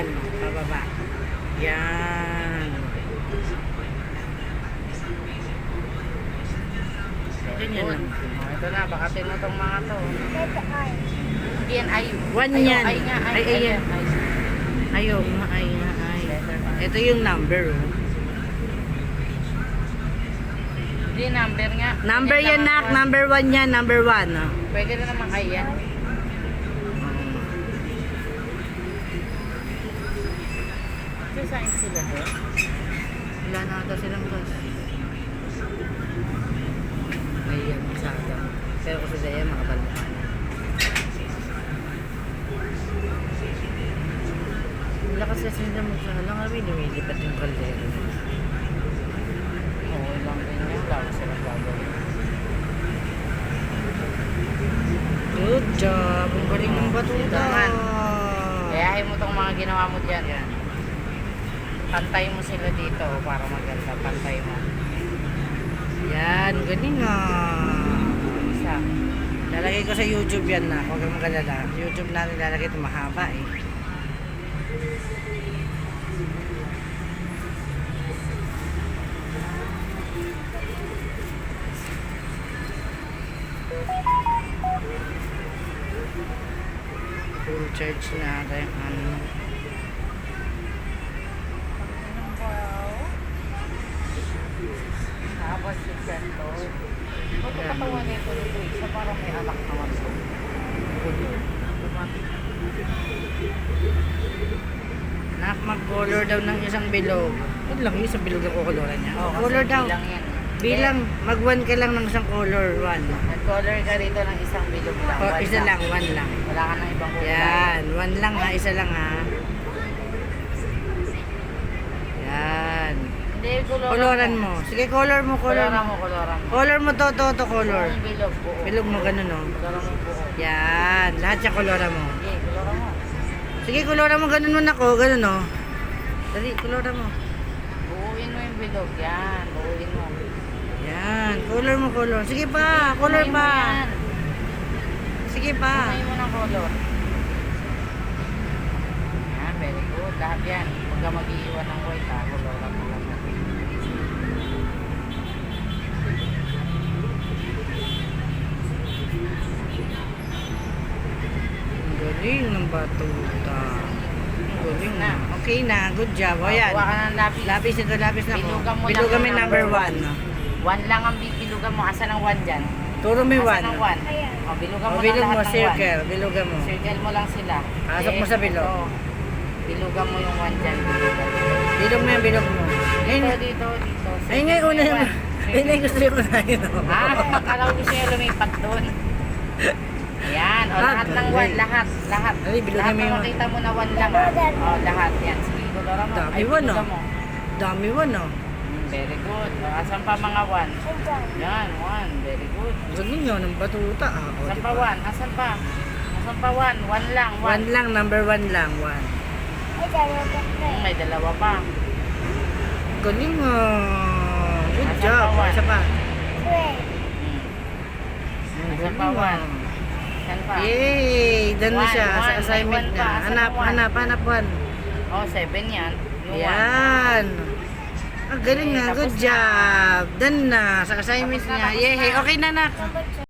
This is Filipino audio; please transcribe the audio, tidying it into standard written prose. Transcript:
Yan. Pababa. Yan. Ganyan lang. Ito na, bakatin mo itong mga to. Hindi yan ay. One yan. Ay nga, ay. Ay, yan. Ayaw nga, ay nga, ay. Ito yung number. Oh. Hindi, number nga. Number yan, nak. Number 1 yan. Number 1. Oh. Pwede na naman ay yan. Saan sila to? Wala na ata silang gas. Ayan, masyado. Pero kung sa Daya, makabalbukan na. Wala kasi sila magsahala nga rin. Lumilipat yung kaldero. Oo, lang din yan. Wala silang gagawin. Good job. Ang galing ng batuta. Kayahin mo itong mga ginawa mo dyan. Yan. Pantay mo sila dito para maganda. Pantay mo. Yan, galing nga. Isa. Lalagay ko sa YouTube yan na. Huwag kang magalala. YouTube natin lalagay ito mahaba eh. Full charge na ata yung ano. Tapos si Sento. Ba't ang katawan nito nito? Isa parang may anak naman to. Nak, mag-color daw ng isang bilog. Ano lang yung isang bilog ang kukoloran niya? Oo, kasi Color daw. bilang yan. Bilang, mag-1 ka lang ng isang color. 1. Nag-color ka rito ng isang bilog lang. O, One isa lang, 1 lang. Wala ka ng ibang kulay. Yan, 1 lang ha, isa lang ha. Yan. Hindi, Coloran mo. Sige, color mo, color Coloran mo. mo, coloran mo. Color mo to color. Buong bilog, buo. Bilog mo, ganun o. Coloran mo buo. Yan, lahat siya coloran mo. Sige, coloran mo. Sige, coloran mo, ganun mo na ko, ganun o. Dali, coloran mo. Buuin mo yung bilog. Yan, buuin mo. Yan, color mo, color. Sige pa, color Buuin mo pa. yan. Sige pa. Buuin mo ng color. Yan, very good. Lahat yan. Huwag ka mag-iiwan ng white ha. Coloran mo lang. Ang galing ng batuta. Ang galing na. Okay na, good job. O yan. Kuha ka ng lapis. Lapis ito, lapis na ko. Bilugan mo Bilugan lang mo ang number number 1. 1 lang ang bilugan mo. Asa ng 1 dyan? Turo mo yung Asa 1. ng 1? O, bilugan O, mo bilog lang mo, lahat ng 1. circle. Bilugan mo. Circle mo lang sila. Pasok mo sa bilog. ito. Bilugan mo yung 1 dyan. Bilugan. Bilog mo yung bilog mo. Ayun, Dito. ayun nga yung una naman. Ayun nga yung gusto yung una yun. Akala ko gusto niya lumipat doon. Ayan. O, lahat ng 1. Lahat. Ay, bilugan Lahat mo na yung- makita mo na 1 lang. O, lahat. Yan. Sige, kolora mo. Dami Ay, 1 bilugan oh. mo. Dami 1 oh. Very good. O, asan pa mga 1? Yan, 1. Very good. Ang galing yun, ng batuta. O, Asan diba? pa 1? Asan pa? Asan pa 1? 1 lang. 1 lang, number 1 lang. 1. May dalawa pa. Galing ah. Good Asan job. pa, 1? Isa pa. Asan Galing pa 1? ah. Asan pa? Yay! Doon na One, siya sa one. assignment May one niya. pa. Asan Hanap, ang one? hanap 1. Oh, 7 yan. Yung Yan. Ang galing Okay, na. tapos Good na. job. Done na sa assignment Tapos na, niya. tapos Yay! na. Okay na, nak.